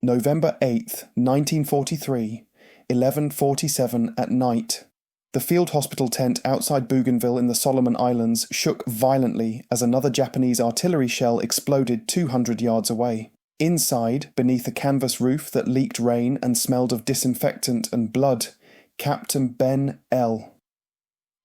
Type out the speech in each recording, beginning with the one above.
November 8th, 1943, 11:47 at night. The field hospital tent outside Bougainville in the Solomon Islands shook violently as another Japanese artillery shell exploded 200 yards away. Inside, beneath a canvas roof that leaked rain and smelled of disinfectant and blood, Captain Ben L.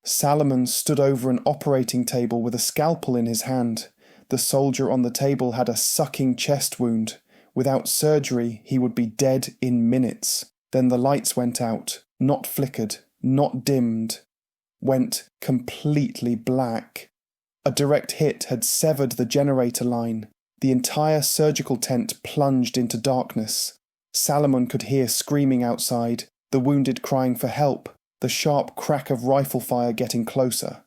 Salomon stood over an operating table with a scalpel in his hand. The soldier on the table had a sucking chest wound. Without surgery, he would be dead in minutes. Then the lights went out, not flickered, not dimmed, went completely black. A direct hit had severed the generator line. The entire surgical tent plunged into darkness. Salomon could hear screaming outside, the wounded crying for help, the sharp crack of rifle fire getting closer.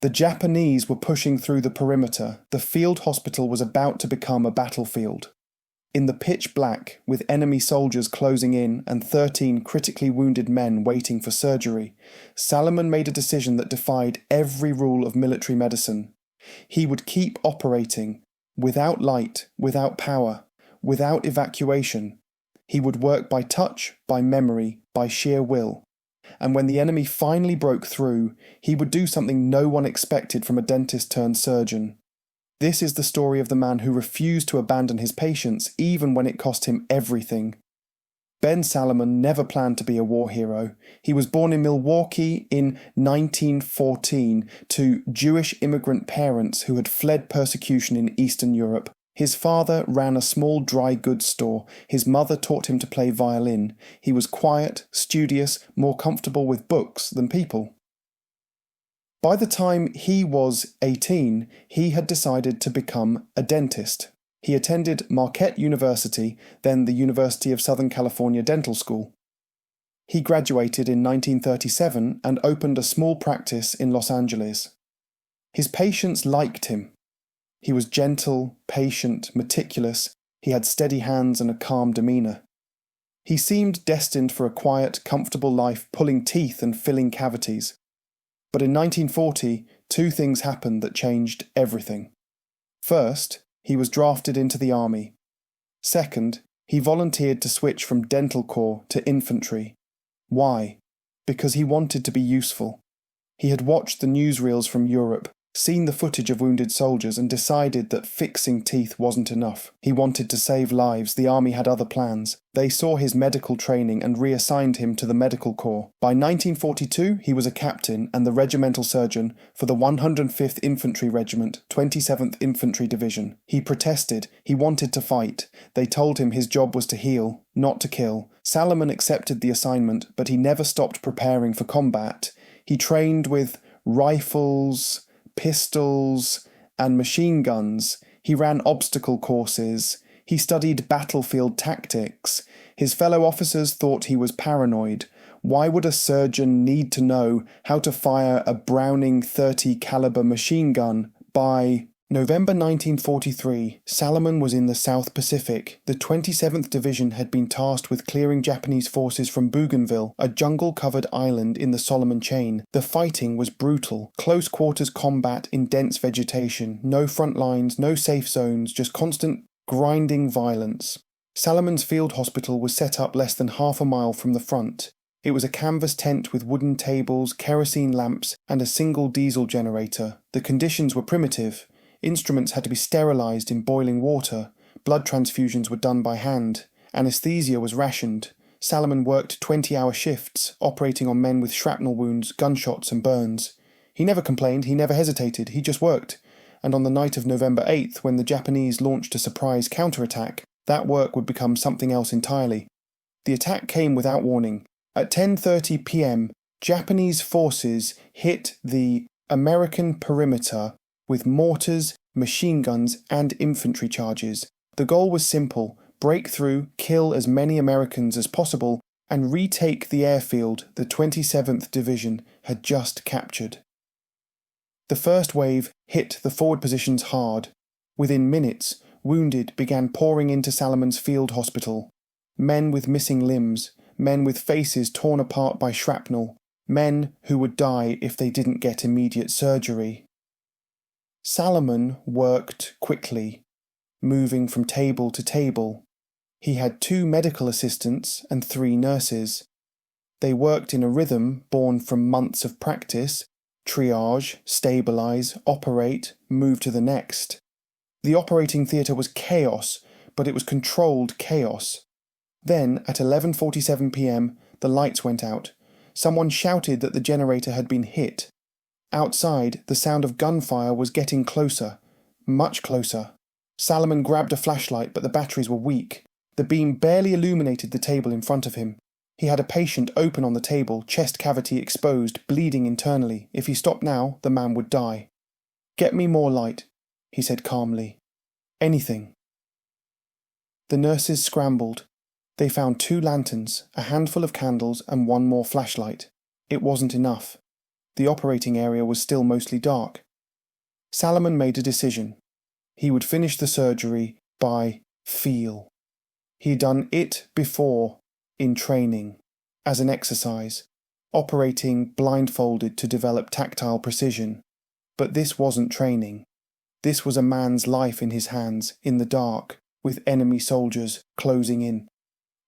The Japanese were pushing through the perimeter. The field hospital was about to become a battlefield. In the pitch black, with enemy soldiers closing in and 13 critically wounded men waiting for surgery, Salomon made a decision that defied every rule of military medicine. He would keep operating, without light, without power, without evacuation. He would work by touch, by memory, by sheer will. And when the enemy finally broke through, he would do something no one expected from a dentist turned surgeon. This is the story of the man who refused to abandon his patients even when it cost him everything. Ben Salomon never planned to be a war hero. He was born in Milwaukee in 1914 to Jewish immigrant parents who had fled persecution in Eastern Europe. His father ran a small dry goods store. His mother taught him to play violin. He was quiet, studious, more comfortable with books than people. By the time he was 18, he had decided to become a dentist. He attended Marquette University, then the University of Southern California Dental School. He graduated in 1937 and opened a small practice in Los Angeles. His patients liked him. He was gentle, patient, meticulous. He had steady hands and a calm demeanour. He seemed destined for a quiet, comfortable life, pulling teeth and filling cavities. But in 1940, two things happened that changed everything. First, he was drafted into the army. Second, he volunteered to switch from dental corps to infantry. Why? Because he wanted to be useful. He had watched the newsreels from Europe, seen the footage of wounded soldiers, and decided that fixing teeth wasn't enough. He wanted to save lives. The army had other plans. They saw his medical training and reassigned him to the medical corps. By 1942, he was a captain and the regimental surgeon for the 105th Infantry Regiment, 27th Infantry Division. He protested. He wanted to fight. They told him his job was to heal, not to kill. Salomon accepted the assignment, but he never stopped preparing for combat. He trained with rifles, pistols, and machine guns. He ran obstacle courses. He studied battlefield tactics. His fellow officers thought he was paranoid. Why would a surgeon need to know how to fire a Browning .30 caliber machine gun? By November 1943, Salomon was in the South Pacific. The 27th Division had been tasked with clearing Japanese forces from Bougainville, a jungle-covered island in the Solomon Chain. The fighting was brutal. Close-quarters combat in dense vegetation. No front lines, no safe zones, just constant grinding violence. Salomon's field hospital was set up less than half a mile from the front. It was a canvas tent with wooden tables, kerosene lamps, and a single diesel generator. The conditions were primitive. Instruments had to be sterilised in boiling water. Blood transfusions were done by hand. Anesthesia was rationed. Salomon worked 20-hour shifts, operating on men with shrapnel wounds, gunshots and burns. He never complained, he never hesitated, he just worked. And on the night of November 8th, when the Japanese launched a surprise counterattack, that work would become something else entirely. The attack came without warning. At 10:30 p.m., Japanese forces hit the American perimeter with mortars, machine guns, and infantry charges. The goal was simple: break through, kill as many Americans as possible, and retake the airfield the 27th Division had just captured. The first wave hit the forward positions hard. Within minutes, wounded began pouring into Salomon's field hospital. Men with missing limbs, men with faces torn apart by shrapnel, men who would die if they didn't get immediate surgery. Salomon worked quickly, moving from table to table. He had 2 medical assistants and 3 nurses. They worked in a rhythm born from months of practice: triage, stabilize, operate, move to the next. The operating theatre was chaos, but it was controlled chaos. Then, at 11:47 p.m, the lights went out. Someone shouted that the generator had been hit. Outside, the sound of gunfire was getting closer, much closer. Salomon grabbed a flashlight, but the batteries were weak. The beam barely illuminated the table in front of him. He had a patient open on the table, chest cavity exposed, bleeding internally. If he stopped now, the man would die. "Get me more light," he said calmly. "Anything." The nurses scrambled. They found 2 lanterns, a handful of candles, and 1 more flashlight. It wasn't enough. The operating area was still mostly dark. Salomon made a decision. He would finish the surgery by feel. He'd done it before, in training, as an exercise, operating blindfolded to develop tactile precision. But this wasn't training. This was a man's life in his hands, in the dark, with enemy soldiers closing in.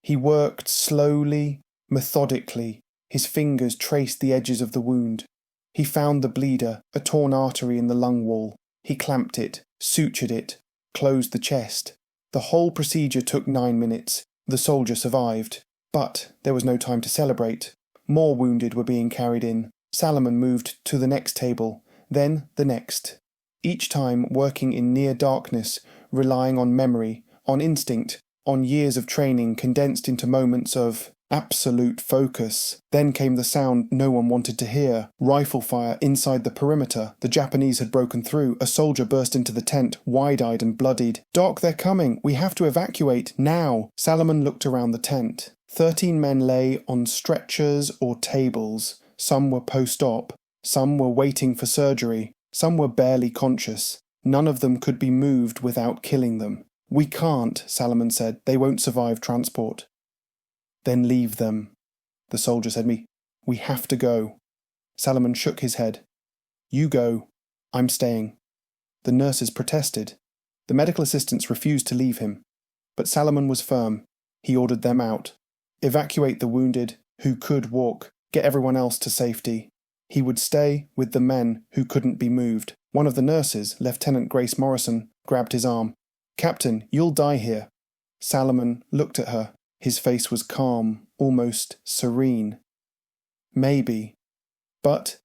He worked slowly, methodically. His fingers traced the edges of the wound. He found the bleeder, a torn artery in the lung wall. He clamped it, sutured it, closed the chest. The whole procedure took 9 minutes. The soldier survived. But there was no time to celebrate. More wounded were being carried in. Salomon moved to the next table, then the next. Each time working in near darkness, relying on memory, on instinct, on years of training condensed into moments of absolute focus. Then came the sound no one wanted to hear. Rifle fire inside the perimeter. The Japanese had broken through. A soldier burst into the tent, wide-eyed and bloodied. "Doc, they're coming. We have to evacuate, now." Salomon looked around the tent. 13 men lay on stretchers or tables. Some were post-op. Some were waiting for surgery. Some were barely conscious. None of them could be moved without killing them. "We can't," Salomon said. "They won't survive transport." "Then leave them," the soldier said. We have to go." Salomon shook his head. "You go. I'm staying." The nurses protested. The medical assistants refused to leave him. But Salomon was firm. He ordered them out. Evacuate the wounded who could walk. Get everyone else to safety. He would stay with the men who couldn't be moved. One of the nurses, Lieutenant Grace Morrison, grabbed his arm. "Captain, you'll die here." Salomon looked at her. His face was calm, almost serene. "Maybe. But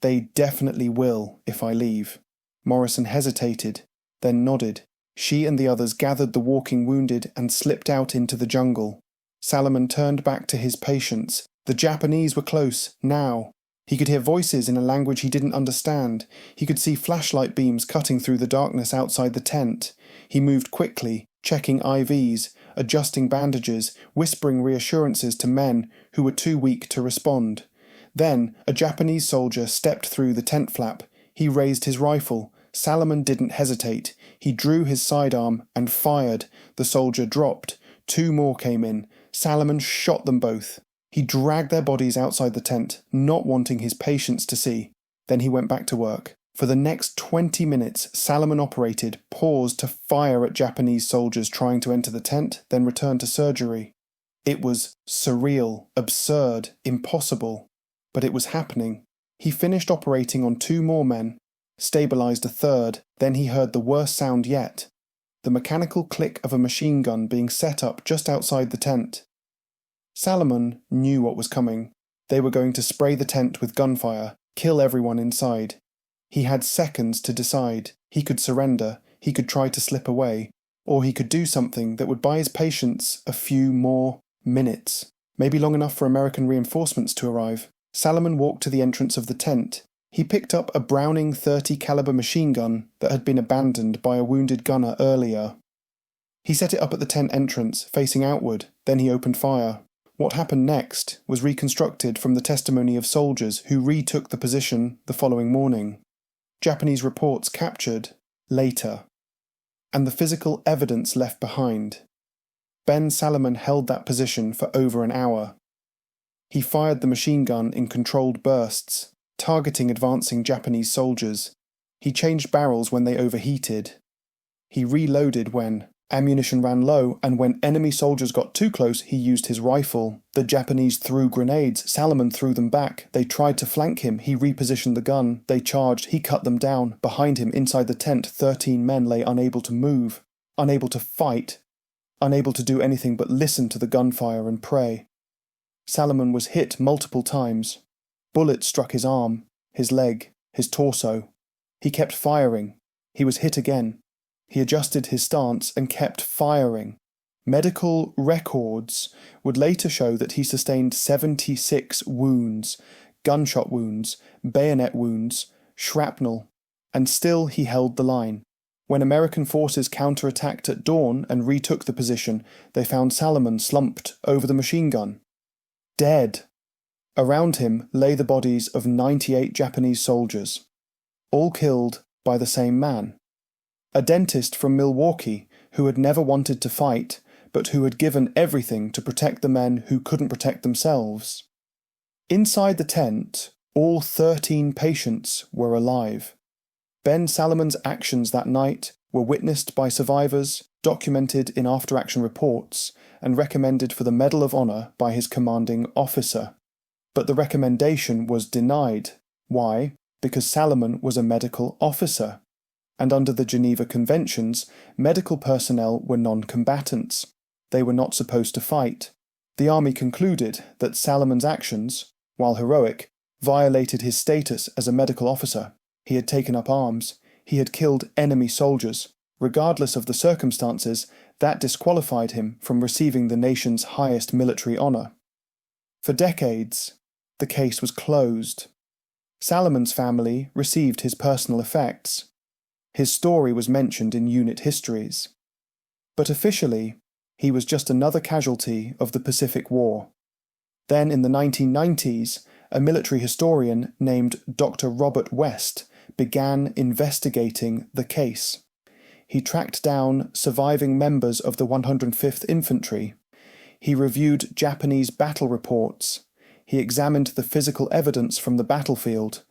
they definitely will if I leave." Morrison hesitated, then nodded. She and the others gathered the walking wounded and slipped out into the jungle. Salomon turned back to his patients. The Japanese were close, now. He could hear voices in a language he didn't understand. He could see flashlight beams cutting through the darkness outside the tent. He moved quickly, checking IVs, adjusting bandages, whispering reassurances to men who were too weak to respond. Then a Japanese soldier stepped through the tent flap. He raised his rifle. Salomon didn't hesitate. He drew his sidearm and fired. The soldier dropped. 2 more came in. Salomon shot them both. He dragged their bodies outside the tent, not wanting his patients to see. Then he went back to work. For the next 20 minutes, Salomon operated, paused to fire at Japanese soldiers trying to enter the tent, then returned to surgery. It was surreal, absurd, impossible. But it was happening. He finished operating on 2 more men, stabilized a 3rd, then he heard the worst sound yet. The mechanical click of a machine gun being set up just outside the tent. Salomon knew what was coming. They were going to spray the tent with gunfire, kill everyone inside. He had seconds to decide. He could surrender, he could try to slip away, or he could do something that would buy his patients a few more minutes, maybe long enough for American reinforcements to arrive. Salomon walked to the entrance of the tent. He picked up a Browning .30 caliber machine gun that had been abandoned by a wounded gunner earlier. He set it up at the tent entrance, facing outward, then he opened fire. What happened next was reconstructed from the testimony of soldiers who retook the position the following morning. Japanese reports captured later, and the physical evidence left behind. Ben Salomon held that position for over an hour. He fired the machine gun in controlled bursts, targeting advancing Japanese soldiers. He changed barrels when they overheated. He reloaded when, Ammunition ran low, and when enemy soldiers got too close, he used his rifle. The Japanese threw grenades. Salomon threw them back. They tried to flank him. He repositioned the gun. They charged. He cut them down. Behind him, inside the tent, 13 men lay unable to move, unable to fight, unable to do anything but listen to the gunfire and pray. Salomon was hit multiple times. Bullets struck his arm, his leg, his torso. He kept firing. He was hit again. He adjusted his stance and kept firing. Medical records would later show that he sustained 76 wounds, gunshot wounds, bayonet wounds, shrapnel, and still he held the line. When American forces counterattacked at dawn and retook the position, they found Salomon slumped over the machine gun, dead. Around him lay the bodies of 98 Japanese soldiers, all killed by the same man. A dentist from Milwaukee who had never wanted to fight, but who had given everything to protect the men who couldn't protect themselves. Inside the tent, all 13 patients were alive. Ben Salomon's actions that night were witnessed by survivors, documented in after-action reports, and recommended for the Medal of Honor by his commanding officer. But the recommendation was denied. Why? Because Salomon was a medical officer, and under the Geneva Conventions, medical personnel were non-combatants. They were not supposed to fight. The army concluded that Salomon's actions, while heroic, violated his status as a medical officer. He had taken up arms. He had killed enemy soldiers. Regardless of the circumstances, that disqualified him from receiving the nation's highest military honor. For decades, the case was closed. Salomon's family received his personal effects. His story was mentioned in unit histories. But officially, he was just another casualty of the Pacific War. Then in the 1990s, a military historian named Dr. Robert West began investigating the case. He tracked down surviving members of the 105th Infantry. He reviewed Japanese battle reports. He examined the physical evidence from the battlefield,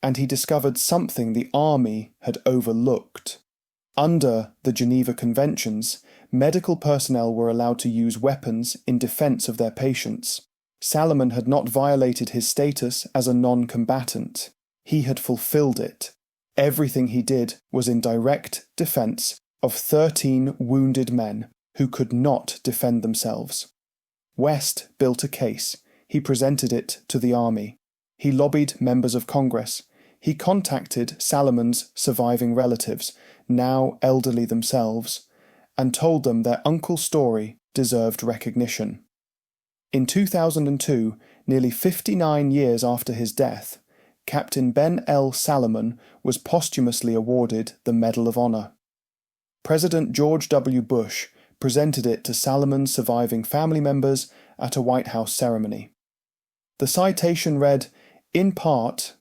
and he discovered something the army had overlooked. Under the Geneva Conventions, medical personnel were allowed to use weapons in defense of their patients. Salomon had not violated his status as a non-combatant. He had fulfilled it. Everything he did was in direct defense of 13 wounded men who could not defend themselves. West built a case. He presented it to the army. He lobbied members of Congress. He contacted Salomon's surviving relatives, now elderly themselves, and told them their uncle's story deserved recognition. In 2002, nearly 59 years after his death, Captain Ben L. Salomon was posthumously awarded the Medal of Honor. President George W. Bush presented it to Salomon's surviving family members at a White House ceremony. The citation read, in part,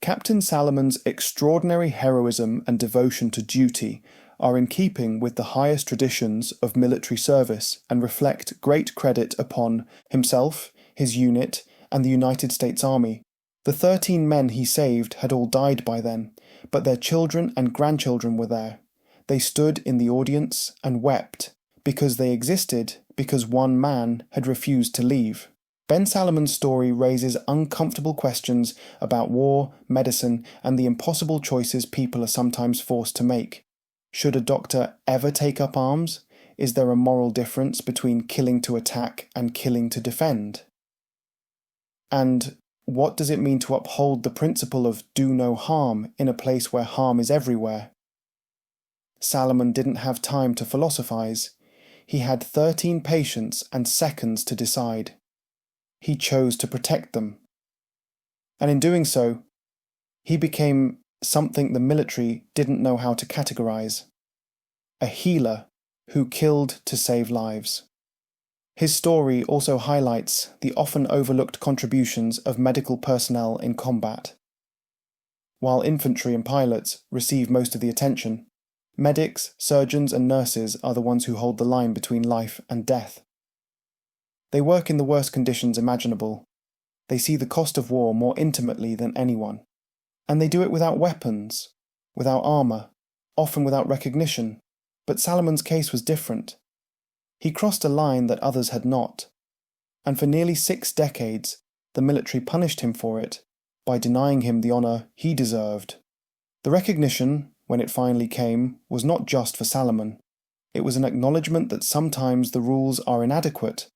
Captain Salomon's extraordinary heroism and devotion to duty are in keeping with the highest traditions of military service and reflect great credit upon himself, his unit, and the United States Army. The 13 men he saved had all died by then, but their children and grandchildren were there. They stood in the audience and wept, because they existed because one man had refused to leave. Ben Salomon's story raises uncomfortable questions about war, medicine, and the impossible choices people are sometimes forced to make. Should a doctor ever take up arms? Is there a moral difference between killing to attack and killing to defend? And what does it mean to uphold the principle of do no harm in a place where harm is everywhere? Salomon didn't have time to philosophize. He had 13 patients and seconds to decide. He chose to protect them. And in doing so, he became something the military didn't know how to categorize. A healer who killed to save lives. His story also highlights the often overlooked contributions of medical personnel in combat. While infantry and pilots receive most of the attention, medics, surgeons, and nurses are the ones who hold the line between life and death. They work in the worst conditions imaginable. They see the cost of war more intimately than anyone. And they do it without weapons, without armour, often without recognition. But Salomon's case was different. He crossed a line that others had not, and for nearly 6 decades the military punished him for it by denying him the honour he deserved. The recognition, when it finally came, was not just for Salomon. It was an acknowledgement that sometimes the rules are inadequate,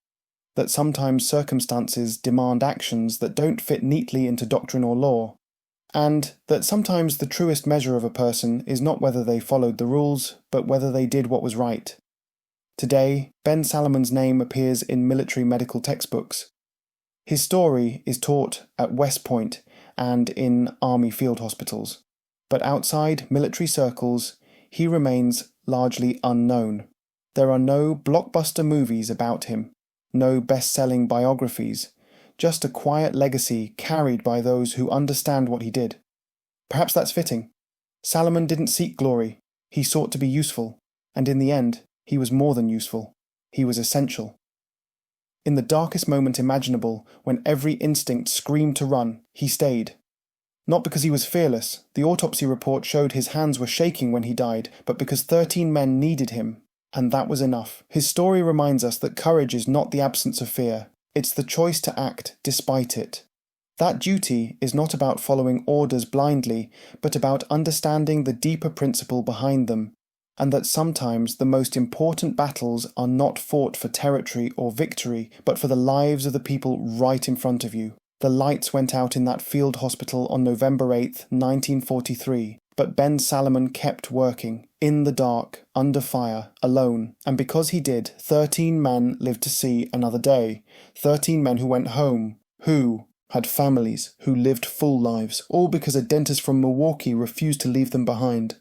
that sometimes circumstances demand actions that don't fit neatly into doctrine or law, and that sometimes the truest measure of a person is not whether they followed the rules, but whether they did what was right. Today, Ben Salomon's name appears in military medical textbooks. His story is taught at West Point and in army field hospitals, but outside military circles, he remains largely unknown. There are no blockbuster movies about him, no best-selling biographies, just a quiet legacy carried by those who understand what he did. Perhaps that's fitting. Salomon didn't seek glory, he sought to be useful, and in the end, he was more than useful. He was essential. In the darkest moment imaginable, when every instinct screamed to run, he stayed. Not because he was fearless, the autopsy report showed his hands were shaking when he died, but because 13 men needed him, and that was enough. His story reminds us that courage is not the absence of fear, it's the choice to act despite it. That duty is not about following orders blindly, but about understanding the deeper principle behind them, and that sometimes the most important battles are not fought for territory or victory, but for the lives of the people right in front of you. The lights went out in that field hospital on November 8, 1943, but Ben Salomon kept working, in the dark, under fire, alone, and because he did, 13 men lived to see another day, 13 men who went home, who had families, who lived full lives, all because a dentist from Milwaukee refused to leave them behind.